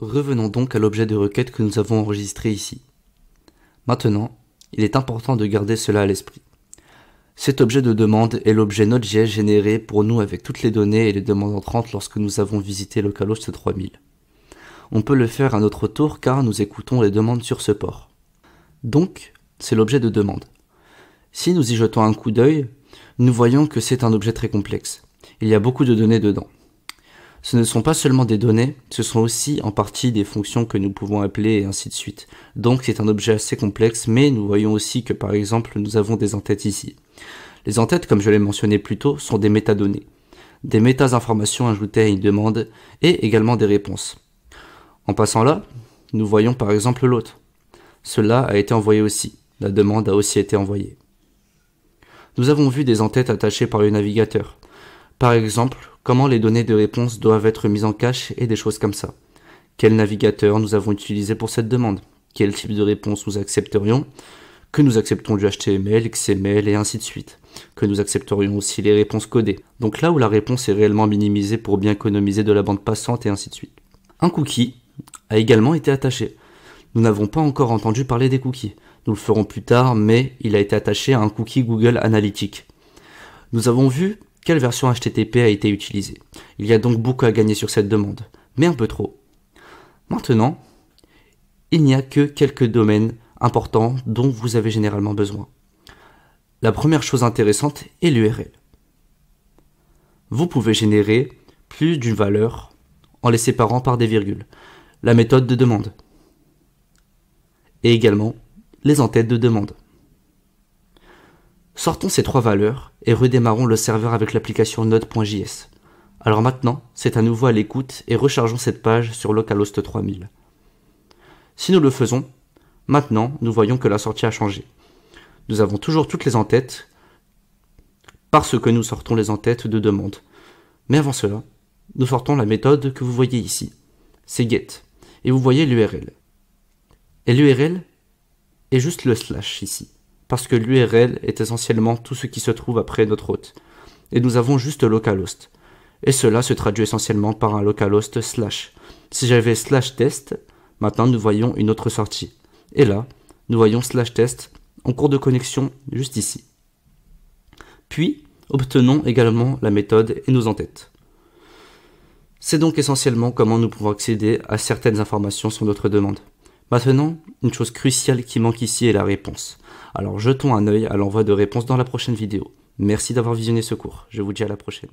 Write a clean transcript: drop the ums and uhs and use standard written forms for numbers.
Revenons donc à l'objet de requête que nous avons enregistré ici. Maintenant, il est important de garder cela à l'esprit. Cet objet de demande est l'objet Node.js généré pour nous avec toutes les données et les demandes entrantes lorsque nous avons visité localhost 3000. On peut le faire à notre tour car nous écoutons les demandes sur ce port. Donc, c'est l'objet de demande. Si nous y jetons un coup d'œil, nous voyons que c'est un objet très complexe. Il y a beaucoup de données dedans. Ce ne sont pas seulement des données, ce sont aussi en partie des fonctions que nous pouvons appeler et ainsi de suite. Donc c'est un objet assez complexe, mais nous voyons aussi que par exemple nous avons des entêtes ici. Les entêtes, comme je l'ai mentionné plus tôt, sont des métadonnées. Des méta-informations ajoutées à une demande et également des réponses. En passant là, nous voyons par exemple l'autre. Cela a été envoyé aussi. La demande a aussi été envoyée. Nous avons vu des entêtes attachées par le navigateur. Par exemple, comment les données de réponse doivent être mises en cache et des choses comme ça. Quel navigateur nous avons utilisé pour cette demande? Quel type de réponse nous accepterions? Que nous acceptons du HTML, XML et ainsi de suite. Que nous accepterions aussi les réponses codées. Donc là où la réponse est réellement minimisée pour bien économiser de la bande passante et ainsi de suite. Un cookie a également été attaché. Nous n'avons pas encore entendu parler des cookies. Nous le ferons plus tard, mais il a été attaché à un cookie Google Analytics. Nous avons vu quelle version HTTP a été utilisée. Il y a donc beaucoup à gagner sur cette demande, mais un peu trop. Maintenant, il n'y a que quelques domaines importants dont vous avez généralement besoin. La première chose intéressante est l'URL. Vous pouvez générer plus d'une valeur en les séparant par des virgules. La méthode de demande. Et également les entêtes de demande. Sortons ces trois valeurs et redémarrons le serveur avec l'application Node.js. Alors maintenant, c'est à nouveau à l'écoute et rechargeons cette page sur localhost 3000. Si nous le faisons, maintenant nous voyons que la sortie a changé. Nous avons toujours toutes les entêtes parce que nous sortons les entêtes de demande. Mais avant cela, nous sortons la méthode que vous voyez ici. C'est get. Et vous voyez l'URL. Et l'URL est juste le slash ici. Parce que l'URL est essentiellement tout ce qui se trouve après notre hôte. Et nous avons juste localhost. Et cela se traduit essentiellement par un localhost slash. Si j'avais slash test, maintenant nous voyons une autre sortie. Et là, nous voyons slash test en cours de connexion juste ici. Puis, obtenons également la méthode et nos entêtes. C'est donc essentiellement comment nous pouvons accéder à certaines informations sur notre demande. Maintenant, une chose cruciale qui manque ici est la réponse. Alors jetons un œil à l'envoi de réponse dans la prochaine vidéo. Merci d'avoir visionné ce cours. Je vous dis à la prochaine.